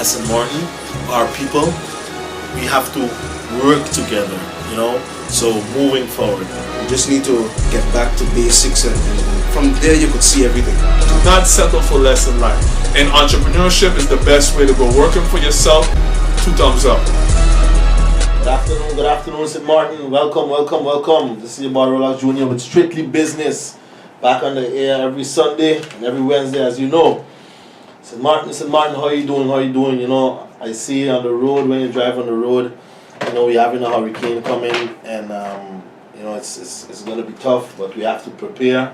as St. Martin, our people, we have to work together, you know. So moving forward, You just need to get back to basics, and from there you could see everything. Do not settle for less in life. And entrepreneurship is the best way to go. Working for yourself, 2 thumbs up. Good afternoon, St. Martin. Welcome. This is your boy Rolla Jr. with Strictly Business. Back on the air every Sunday and every Wednesday, as you know. St. Martin, how you doing? You know, I see on the road, when you drive on the road, you know, we're having a hurricane coming, and you know, it's going to be tough, but we have to prepare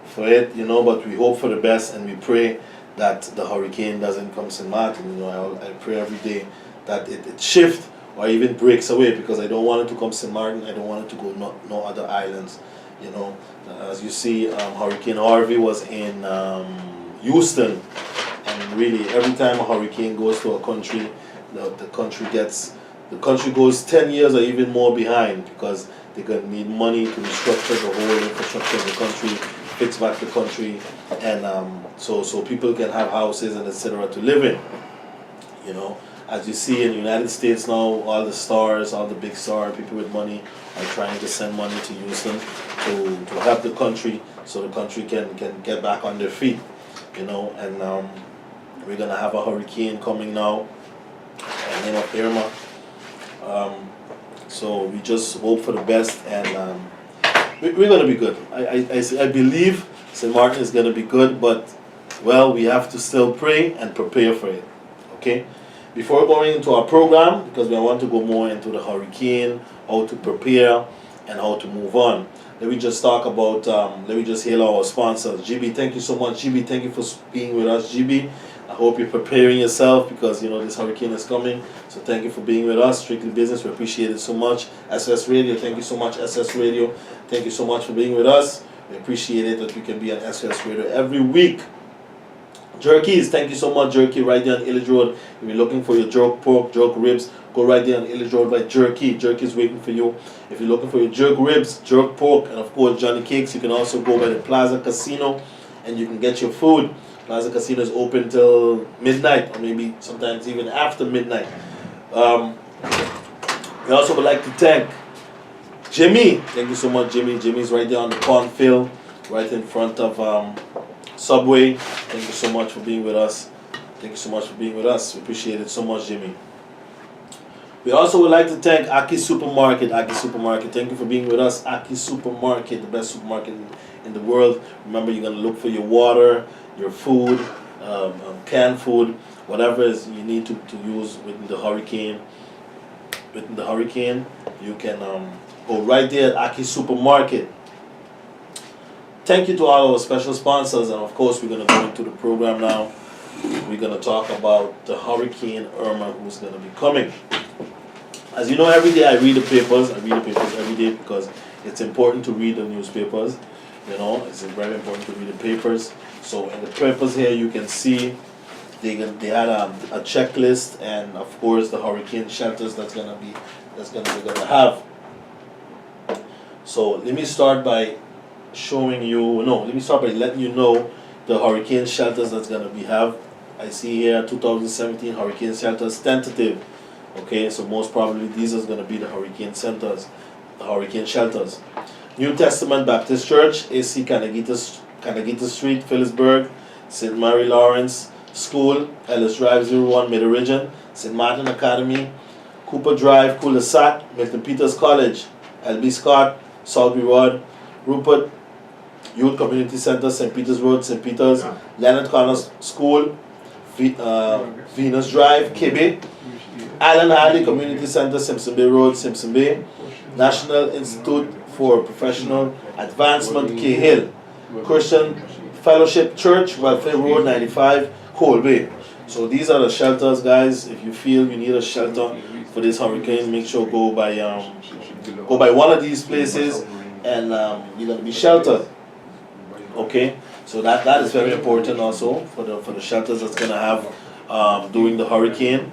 for it, you know, but we hope for the best, and we pray that the hurricane doesn't come to St. Martin. You know, I pray every day that it shifts or even breaks away, because I don't want it to come to St. Martin. I don't want it to go no other islands, you know. As you see, Hurricane Harvey was in Houston, and really every time a hurricane goes to a country, the country goes 10 years or even more behind, because they're going to need money to restructure the whole infrastructure of the country, fix back the country, and so people can have houses and etc. to live in, you know. As you see in the United States now, all the big stars, people with money are trying to send money to Houston to help the country, so the country can get back on their feet, you know. And we're going to have a hurricane coming now, by the name of Irma. So we just hope for the best, and we're going to be good. I believe St. Martin is going to be good, but, well, we have to still pray and prepare for it, okay? Before going into our program, because we want to go more into the hurricane, how to prepare, and how to move on, let me just talk about, let me just hail our sponsors. GB, thank you so much. GB, thank you for being with us, GB. I hope you're preparing yourself, because, you know, this hurricane is coming. So thank you for being with us. Strictly Business, we appreciate it so much. SS Radio, thank you so much. SS Radio, thank you so much for being with us. We appreciate it that we can be on SS Radio every week. Jerkies, thank you so much. Jerky, right there on Illage Road. If you're looking for your jerk pork, jerk ribs, go right there on Illage Road by Jerky. Jerky is waiting for you. If you're looking for your jerk ribs, jerk pork, and of course Johnny Cakes, you can also go by the Plaza Casino and you can get your food. Plaza Casino is open till midnight, or maybe sometimes even after midnight. We also would like to thank Jimmy. Thank you so much, Jimmy. Jimmy's right there on the cornfield, right in front of Subway. Thank you so much for being with us. We appreciate it so much, Jimmy. We also would like to thank Aki Supermarket. Thank you for being with us. Aki Supermarket, the best supermarket in the world. Remember, you're going to look for your water, your food, canned food, whatever is you need to use within the hurricane. You can go right there at Aki Supermarket. Thank you to all our special sponsors, and of course we're going to go into the program now. We're going to talk about the Hurricane Irma, who's going to be coming. As you know, every day I read the papers. Every day, because it's important to read the newspapers. You know, it's very important to read the papers. So in the papers here, you can see they had a checklist, and of course the hurricane shelters we're gonna have. So let me start by letting you know the hurricane shelters that's gonna have. I see here 2017 hurricane shelters tentative. Okay, so most probably these are gonna be the hurricane shelters. New Testament Baptist Church, AC Canagita Street, Phillipsburg, St. Mary Lawrence School, Ellis Drive 01, Mid-Region, St. Martin Academy, Cooper Drive, Cul-de-Sac, Milton Peters College, LB Scott, Southby Road, Rupert Youth Community Center, St. Peters Road, St. Peters, Leonard Connors School, Venus Drive, Kibbe, Allen Harley Community Center, Simpson Bay Road, Simpson Bay, National Institute for Professional Advancement, K Hill, Christian Fellowship Church, Welfare Road 95, Colby. So these are the shelters, guys. If you feel you need a shelter for this hurricane, make sure go by one of these places, and you're gonna be sheltered. Okay, so that is very important also for the shelters that's gonna have during the hurricane.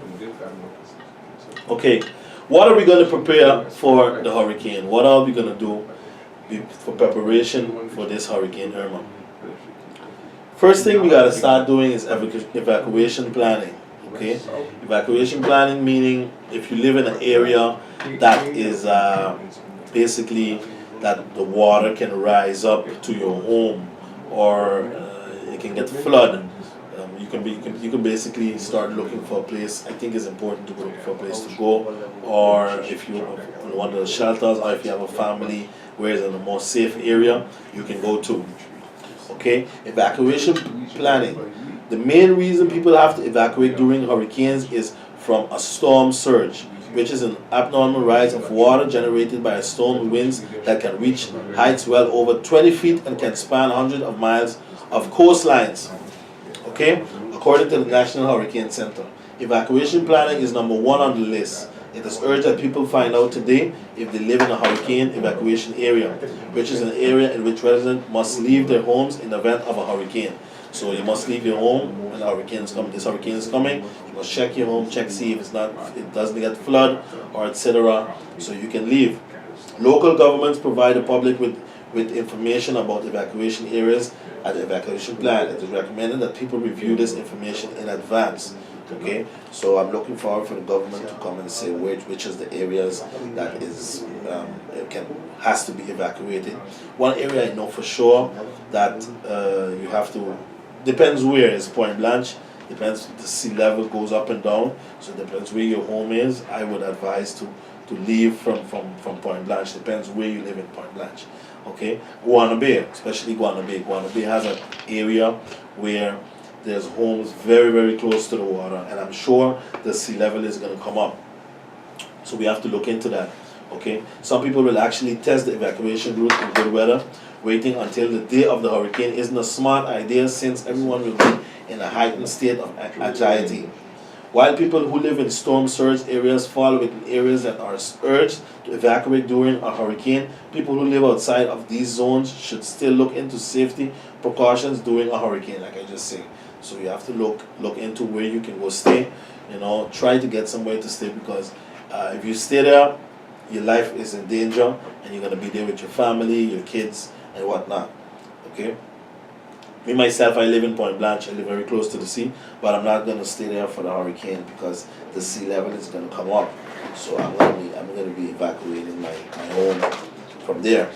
Okay, what are we gonna prepare for the hurricane? What are we gonna do for preparation for this Hurricane Irma? First thing we gotta start doing is evacuation planning. Okay, evacuation planning meaning if you live in an area that is basically that the water can rise up to your home, or it can get flooded. You can basically start looking for a place. I think it's important to look for a place to go, or if you in one of the shelters, or if you have a family where it's in a more safe area, you can go to. Okay, evacuation planning. The main reason people have to evacuate during hurricanes is from a storm surge, which is an abnormal rise of water generated by a storm winds that can reach heights well over 20 feet and can span hundreds of miles of coastlines. Okay, according to the National Hurricane Center, evacuation planning is number one on the list. It is urged that people find out today if they live in a hurricane evacuation area, which is an area in which residents must leave their homes in the event of a hurricane. So you must leave your home when the hurricane is coming. This hurricane is coming. You must check your home, see if it doesn't get flood or etc. So you can leave. Local governments provide the public with information about evacuation areas and the evacuation plan. It is recommended that people review this information in advance. Okay, so I'm looking forward for the government to come and say which is the areas that is has to be evacuated. One area I know for sure that you have to, depends where, it's point blank. Depends, the sea level goes up and down, so it depends where your home is. I would advise to leave from point blank. Depends where you live in point blank. Okay, Guana Bay, especially Guana Bay. Guana Bay has an area where there's homes very, very close to the water, and I'm sure the sea level is going to come up. So we have to look into that. Okay, some people will actually test the evacuation route in good weather. Waiting until the day of the hurricane isn't a smart idea, since everyone will be in a heightened state of anxiety. While people who live in storm surge areas fall within areas that are urged to evacuate during a hurricane, people who live outside of these zones should still look into safety precautions during a hurricane, like I just said. So you have to look into where you can go stay. Try to get somewhere to stay, because if you stay there, your life is in danger, and you're gonna be there with your family, your kids, and whatnot. Okay. Me myself, I live in Point Blanche. I live very close to the sea, but I'm not gonna stay there for the hurricane because the sea level is gonna come up. So I'm gonna be evacuating my home from there.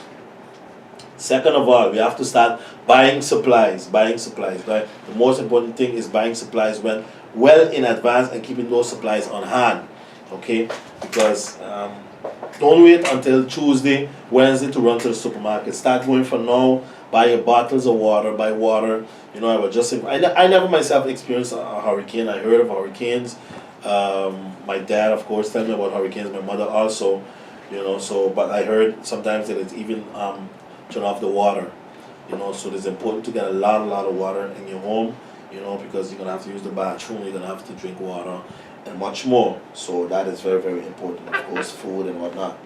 Second of all, we have to start buying supplies. Right? The most important thing is buying supplies well in advance and keeping those supplies on hand. Okay, because don't wait until Tuesday, Wednesday to run to the supermarket. Start going for now. Buy your bottles of water. Buy water. I never myself experienced a hurricane. I heard of hurricanes. My dad, of course, told me about hurricanes. My mother also. But I heard sometimes that it's even turn off the water. So it's important to get a lot of water in your home. Because you're gonna have to use the bathroom. You're gonna have to drink water, and much more. So that is very, very important. Of course, food and whatnot.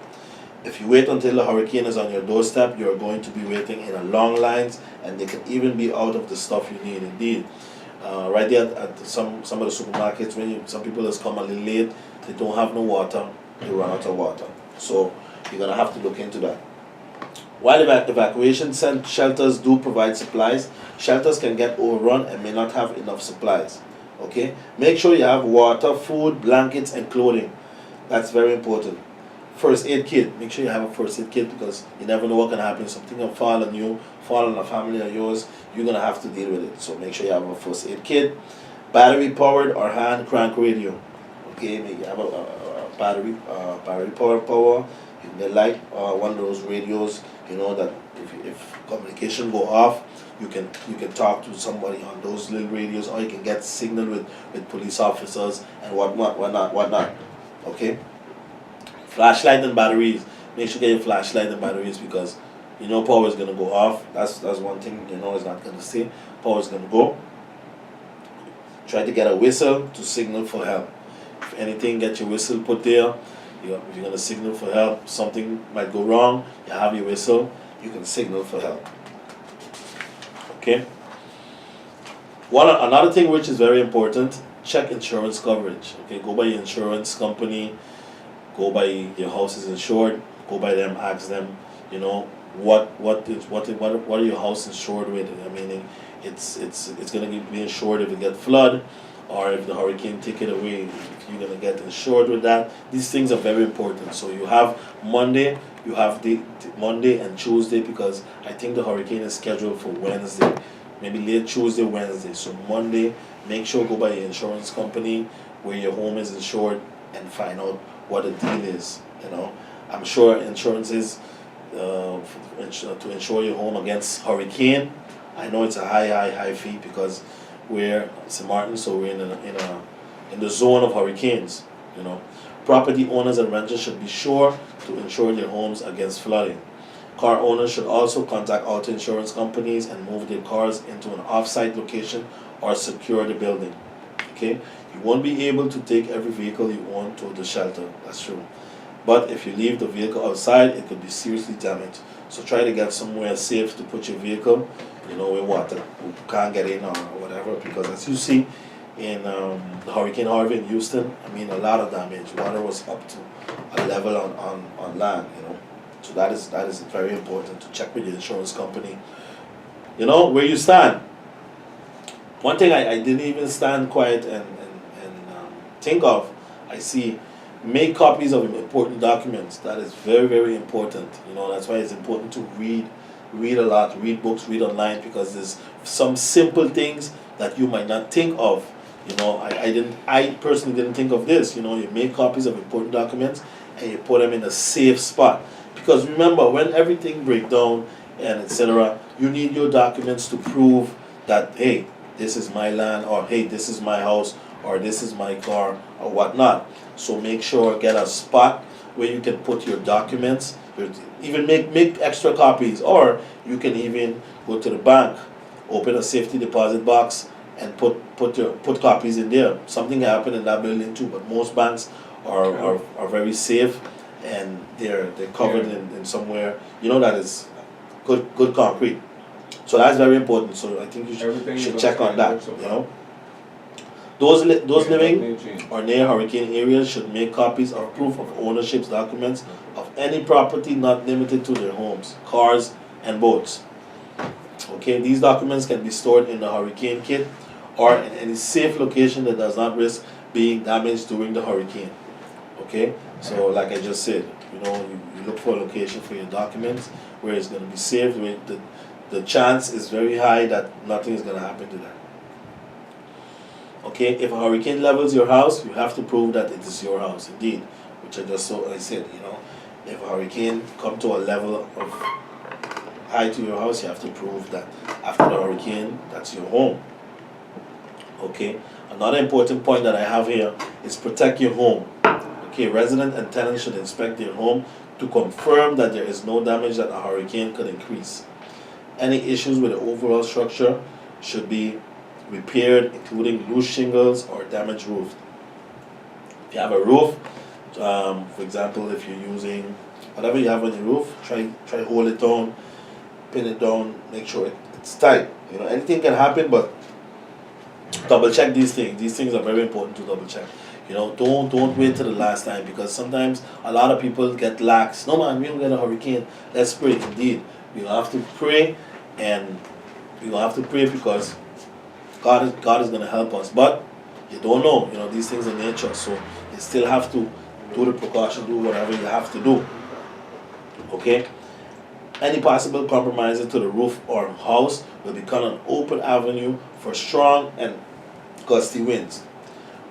If you wait until the hurricane is on your doorstep, you're going to be waiting in a long lines, and they can even be out of the stuff you need. Indeed, right there at some of the supermarkets, some people has come a little late, they don't have no water, they run out of water. So you're gonna have to look into that. While evacuation shelters do provide supplies, shelters can get overrun and may not have enough supplies. Okay, make sure you have water, food, blankets, and clothing. That's very important. First aid kit. Make sure you have a first aid kit, because you never know what can happen. Something can fall on you, fall on a family of yours. You're gonna have to deal with it. So make sure you have a first aid kit. Battery powered or hand crank radio. Okay, maybe you have a battery power. You can get one of those radios. That if communication go off, you can talk to somebody on those little radios, or you can get signal with police officers and whatnot. Okay. Flashlight and batteries. Make sure you get your flashlight and batteries, because power is gonna go off. That's one thing it's not gonna stay. Power is gonna go. Try to get a whistle to signal for help. If anything, get your whistle put there. If you're gonna signal for help, something might go wrong. You have your whistle. You can signal for help. Okay. Another thing which is very important: check insurance coverage. Okay, go by your insurance company. Go by your house is insured. Go by them. Ask them. What are your house insured with? Meaning, it's gonna be insured if it get flood, or if the hurricane take it away, if you're gonna get insured with that. These things are very important. So you have Monday, you have the Monday and Tuesday, because I think the hurricane is scheduled for Wednesday, maybe late Tuesday, Wednesday. So Monday, make sure go by your insurance company where your home is insured and find out what the deal is. You know, I'm sure insurances to insure your home against hurricane. I know it's a high fee because we're St. Martin, so we're in the zone of hurricanes. You know, property owners and renters should be sure to insure their homes against flooding. Car owners should also contact auto insurance companies and move their cars into an off-site location or secure the building. Okay, you won't be able to take every vehicle you own to the shelter. That's true. But if you leave the vehicle outside, it could be seriously damaged. So try to get somewhere safe to put your vehicle, you know, where water can't get in or whatever, because as you see in the Hurricane Harvey in Houston, I mean, a lot of damage. Water was up to a level on land, you know. So that is very important to check with your insurance company, you know, where you stand. One thing I didn't even stand quiet and think of, I see, make copies of important documents. That is very important. You know, that's why it's important to read a lot, read books, read online, because there's some simple things that you might not think of. You know, I personally didn't think of this. You know, you make copies of important documents and you put them in a safe spot. Because remember, when everything breaks down and etc., you need your documents to prove that, hey, this is my land, or hey, this is my house, or this is my car, or whatnot. So make sure, get a spot where you can put your documents, even make extra copies, or you can even go to the bank, open a safety deposit box, and put copies in there. Something happened in that building too, but most banks are very safe, and they're covered in somewhere, you know, that is good concrete. So that's very important. So I think you should check on that. You know, those living or near hurricane areas should make copies of proof of ownership documents of any property not limited to their homes, cars, and boats. Okay, these documents can be stored in the hurricane kit or in any safe location that does not risk being damaged during the hurricane. Okay, so like I just said, you know, you look for a location for your documents where it's going to be safe, where the chance is very high that nothing is going to happen to that. Okay, if a hurricane levels your house, you have to prove that it is your house, indeed, which I said, you know, if a hurricane come to a level of high to your house, you have to prove that after the hurricane, that's your home. Okay, another important point that I have here is protect your home. Okay, resident and tenants should inspect their home to confirm that there is no damage that a hurricane could increase. Any issues with the overall structure should be repaired, including loose shingles or damaged roof. If you have a roof, for example, if you're using whatever you have on your roof, try hold it down, pin it down, make sure it's tight. You know, anything can happen, but double check these things. These things are very important to double check. You know, don't wait till the last time, because sometimes a lot of people get lax. No man, we don't get a hurricane. Let's pray. Indeed, we have to pray, and we have to pray because God is going to help us. But you don't know. You know, these things are nature, so you still have to do the precaution, do whatever you have to do. Okay. Any possible compromises to the roof or house will become an open avenue for strong and gusty winds.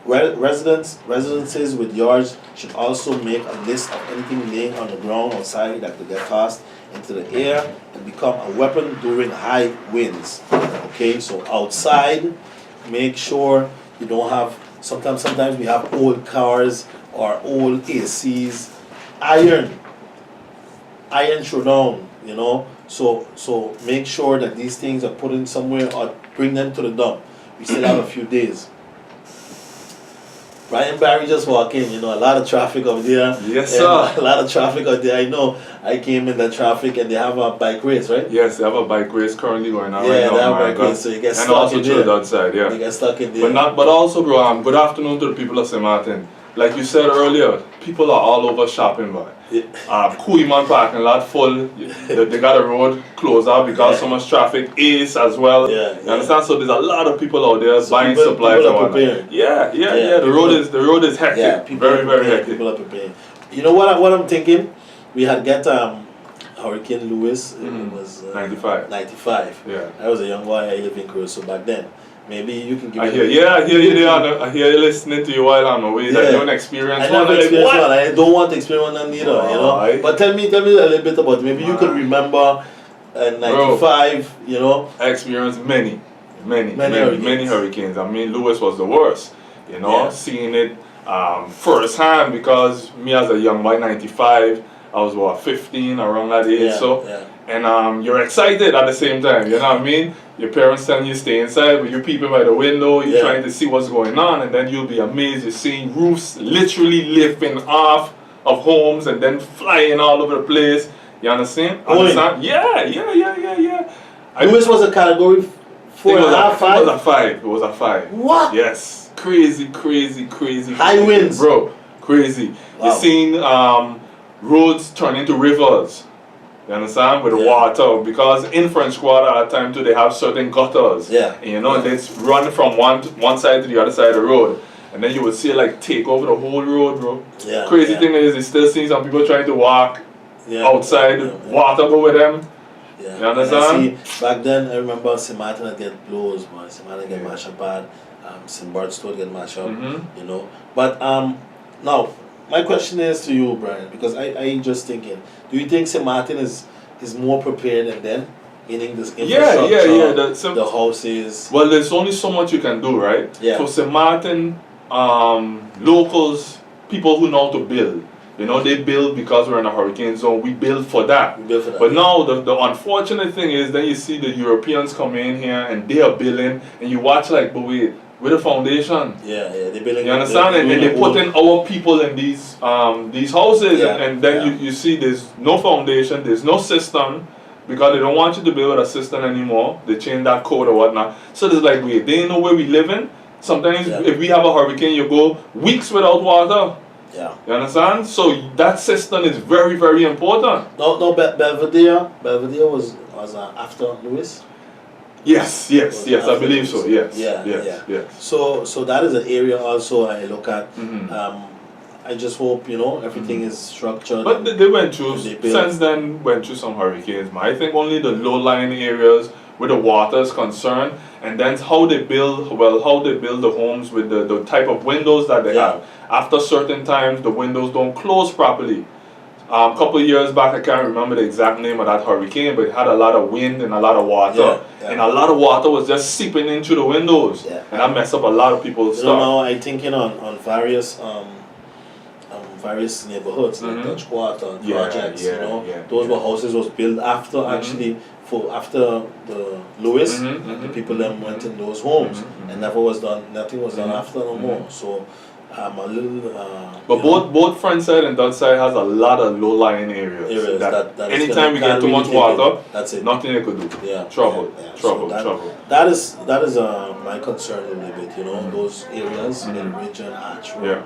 Residences with yards should also make a list of anything laying on the ground outside that could get tossed into the air and become a weapon during high winds. Okay, so outside, make sure you don't have, sometimes we have old cars or old ACs, iron thrown down, you know. So make sure that these things are put in somewhere or bring them to the dump. We still have a few days. Brian Barry just walked in, you know, a lot of traffic up there. Yes, sir. A lot of traffic out there. I know I came in the traffic and they have a bike race, right? Yes, they have a bike race currently going on right Yeah, now. they have a bike race, so you get and stuck also in to there. the outside, You get stuck in there. But also, bro, good afternoon to the people of St. Martin. Like you said earlier, people are all over shopping, boy. Yeah. Kuiman parking lot full. They got a road closed out because so much traffic. Ace as well. Yeah, You understand? So there's a lot of people out there buying people, supplies people and are whatnot. preparing. Yeah. The road is hectic. Yeah, people very are very preparing. hectic. People are preparing. You know what I'm thinking? We had get Hurricane Lewis. It was 95. 95. Yeah. I was a young boy. I lived in Crusoe back then. Maybe you can give I me- hear you there. I hear you listening to you while I'm away. That you don't experience I one. never Like, experienced what? one. I don't want to experience one neither, you know. Right. But tell me a little bit about it. Maybe you could Man. remember 95, you know. I experienced many hurricanes. hurricanes. I mean, Lewis was the worst. You know, Yeah. seeing it firsthand because me as a young boy, 95, I was 15 around that age. And you're excited at the same time. You know what I mean? Your parents telling you stay inside, but you're peeping by the window. You're trying to see what's going on, and then you'll be amazed. You're seeing roofs literally lifting off of homes and then flying all over the place. You understand? Understand? Yeah. Lewis was a category 4.5, 5? It was a 5. It was a 5. What? Yes. Crazy. High winds. Bro, crazy. Wow. You're seeing roads turn into rivers. You understand? With the water. Because in French Quarter at the time too, they have certain gutters. Yeah. And you know, it's run from one side to the other side of the road. And then you would see it like take over the whole road, bro. Yeah. Crazy thing is, you still see some people trying to walk outside, water go with them. Yeah. You understand? And I see, back then, I remember St. Martin would get blows, man. St. Martin get mashed up bad. St. Bart's would get mashed up, you know. But now, my question is to you, Brian, because I just thinking, do you think St. Martin is more prepared than then? Meaning this infrastructure, the houses. Well, there's only so much you can do, right? Yeah. For St. Martin, locals, people who know how to build. You know, they build because we're in a hurricane zone. We build for that. But now the unfortunate thing is then you see the Europeans come in here and they are building and you watch like, but wait, with the foundation. Yeah, they're building. You understand? And they put in our people in these houses and then you see there's no foundation, there's no system because they don't want you to build a system anymore. They change that code or whatnot. So there's like, wait, they know where we live in. Sometimes if we have a hurricane, you go weeks without water. Yeah. You understand? So that system is very, very important. No, Belvedere was after Lewis? Yes, I believe so. Yes. So that is an area also I look at. I just hope, you know, everything is structured. But they went through, since then, went through some hurricanes. I think only the low-lying areas where the water is concerned, and then how they build the homes with the type of windows that they have. After certain times, the windows don't close properly. A couple of years back, I can't remember the exact name of that hurricane, but it had a lot of wind and a lot of water. And a lot of water was just seeping into the windows. And that messed up a lot of people's stuff. Now I'm thinking on various neighborhoods, like Dutch Quarter projects, you know. Those were houses was built after after the Lewis, and the people then went in those homes, and nothing was done after no more. So a little. But both front side and Dutch side has a lot of low-lying areas. That anytime we get too much water, that's it. Nothing they could do. Trouble. That is my concern a little bit. You know, those areas in the region, Archwood,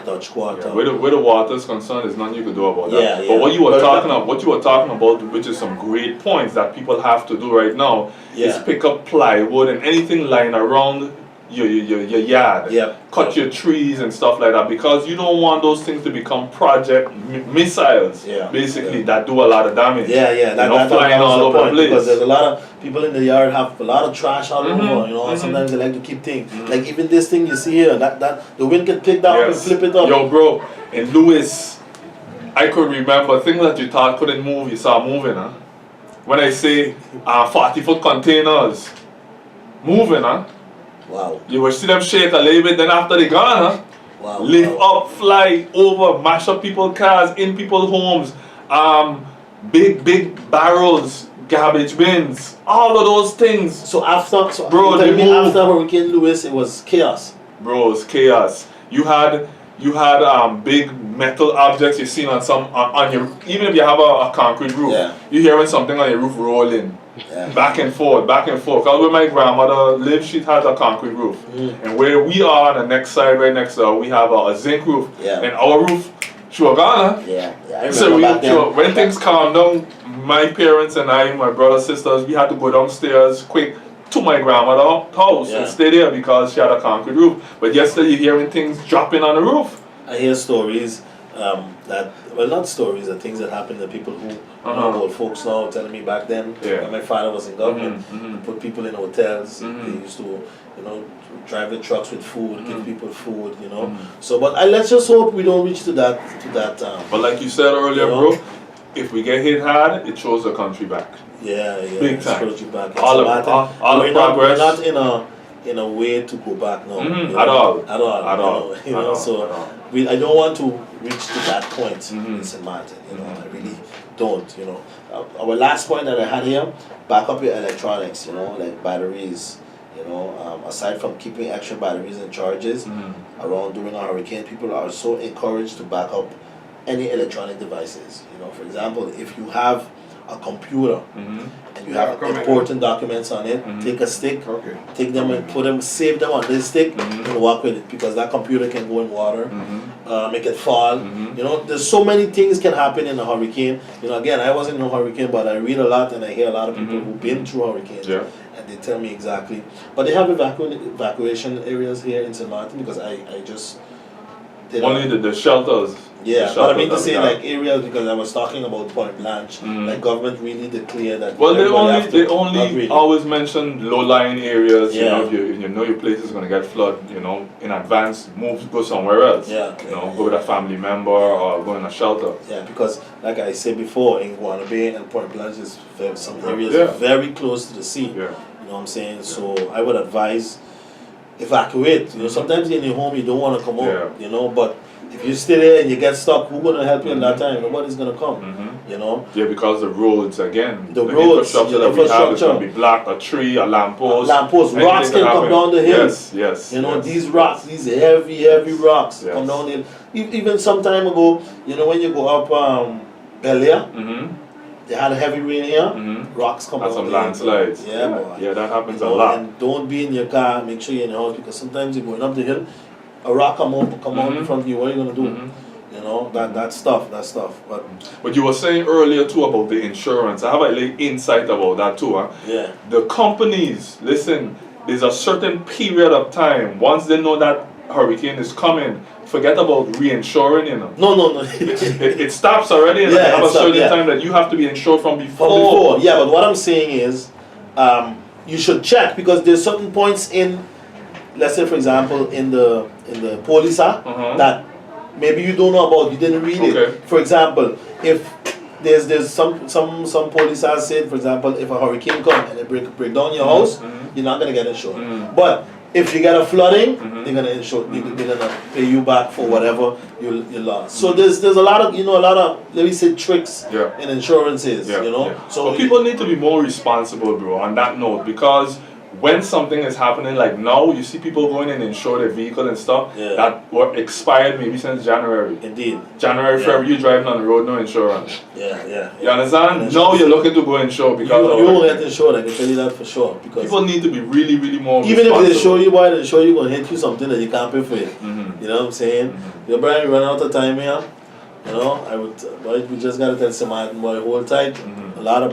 Dutch Quarter. Where the water is concerned, there's nothing you could do about that. Yeah, but what you were talking about, which is some great points that people have to do right now, is pick up plywood and anything lying around your yard. Cut your trees and stuff like that, because you don't want those things to become project missiles. Basically, that do a lot of damage. That flying all over the place. Because there's a lot of people in the yard have a lot of trash all over. You know, and sometimes they like to keep things. Like even this thing you see here, that the wind can pick that up and flip it up. Yo, bro, in Lewis, I could remember things that you thought couldn't move, you saw moving, huh? When I say 40-foot containers moving, huh? Wow. You will see them shake a little bit, then after they gone, huh? Wow. Lift up, fly over, mash up people's cars, in people's homes, big barrels, garbage bins, all of those things. So after Hurricane Lewis, it was chaos. Bro, it's chaos. You had you had big metal objects you seen on on your, even if you have a concrete roof, you hearing something on your roof rolling. Back and forth, back and forth. Because where my grandmother lived, she has a concrete roof. And where we are on the next side, right next door, we have a zinc roof. And our roof, she was gone. So when things calmed down, my parents and I, my brothers, sisters, we had to go downstairs quick to my grandmother's house and stay there because she had a concrete roof. But yesterday, you're hearing things dropping on the roof. I hear stories that, well, not stories, the things that happen to people who old folks now telling me back then when my father was in government, they put people in hotels, they used to, you know, drive the trucks with food, give people food, you know. So, but let's just hope we don't reach to that. But like you said earlier, bro, if we get hit hard, it throws the country back. Big time. Throws you back. All the progress. We're not in a way to go back now. At all. You know, so I don't want to reach to that point in St. Martin. You know, I really don't. You know, our last point that I had here: back up your electronics. You know, like batteries. You know, aside from keeping extra batteries and charges around during a hurricane, people are so encouraged to back up any electronic devices. You know, for example, if you have a computer and you have important documents on it, take a stick, take them and save them on this stick and walk with it, because that computer can go in water, make it fall. You know, there's so many things can happen in a hurricane. You know, again, I wasn't in a hurricane, but I read a lot and I hear a lot of people who've been through hurricanes. And they tell me exactly. But they have evacuation areas here in St. Martin, because I just did only the shelters. But I mean to say like areas, because I was talking about Point Blanche, like government really declared that. Well, they only always mention low-lying areas. You know, if you know your place is going to get flood, you know, in advance, go somewhere else. You know, go with a family member or go in a shelter. Because like I said before, in Guana Bay and Point Blanche is some areas very close to the sea. You know what I'm saying? So I would advise evacuate. You know, sometimes in your home you don't want to come out. You know, but if you stay there and you get stuck, who's going to help you in that time? Nobody's going to come, you know? Because the roads, again, the roads, infrastructure that we have is going to be black, a tree, a lamppost. Rocks can come down the hill. You know, these rocks, these heavy rocks come down the hill. Even some time ago, you know, when you go up Belia, they had a heavy rain here, rocks come down the hill. Some landslides. Yeah, that happens a lot. And don't be in your car, make sure you're in your house, because sometimes you're going up the hill, a rock come out in front of you, what are you going to do? You know, that stuff. But you were saying earlier too about the insurance. I have a little insight about that too. The companies, listen, there's a certain period of time, once they know that hurricane is coming, forget about reinsuring, you know. No. it stops already, and they have a certain time that you have to be insured from before. But what I'm saying is, you should check, because there's certain points in, let's say for example, in the police act that maybe you don't know about, you didn't read it. For example, if there's some police act said, for example, if a hurricane comes and it break down your house, you're not gonna get insured. But if you get a flooding, they're gonna insure. They're gonna pay you back for whatever you lost. So there's a lot of let me say tricks in insurances. You know, so people need to be more responsible, bro. On that note, because when something is happening, like now, you see people going and insure their vehicle and stuff that were expired maybe since January. Indeed. January, February, you driving on the road, no insurance. You understand? Now you're looking to go insure because you won't get insured. I can tell you that for sure. Because people need to be really, really more even if they show you, boy, they show you gonna hit you something that you can't pay for it. You know what I'm saying? Brian, we run out of time here. You know, we just gotta tell Samaritan boy, hold tight.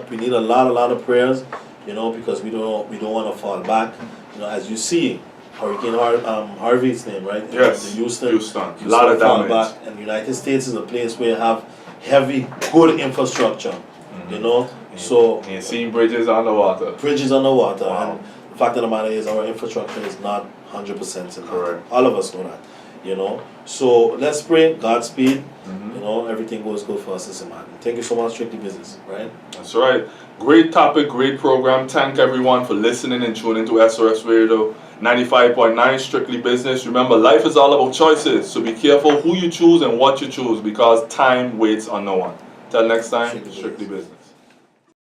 We need a lot of prayers. You know, because we don't want to fall back. You know, as you see, Hurricane Harvey's name, right? Yes. Houston. A lot of damage. Back. And the United States is a place where you have heavy, good infrastructure. You know, so you see bridges underwater. Wow. And the fact of the matter is, our infrastructure is not 100%. Correct. All of us know that. You know, so let's pray. Godspeed. You know, everything goes good for us as a man. Thank you so much, Strictly Business. Right? That's right. Great topic, great program. Thank everyone for listening and tuning into SOS Radio 95.9 Strictly Business. Remember, life is all about choices, so be careful who you choose and what you choose, because time waits on no one. Till next time, Strictly Business.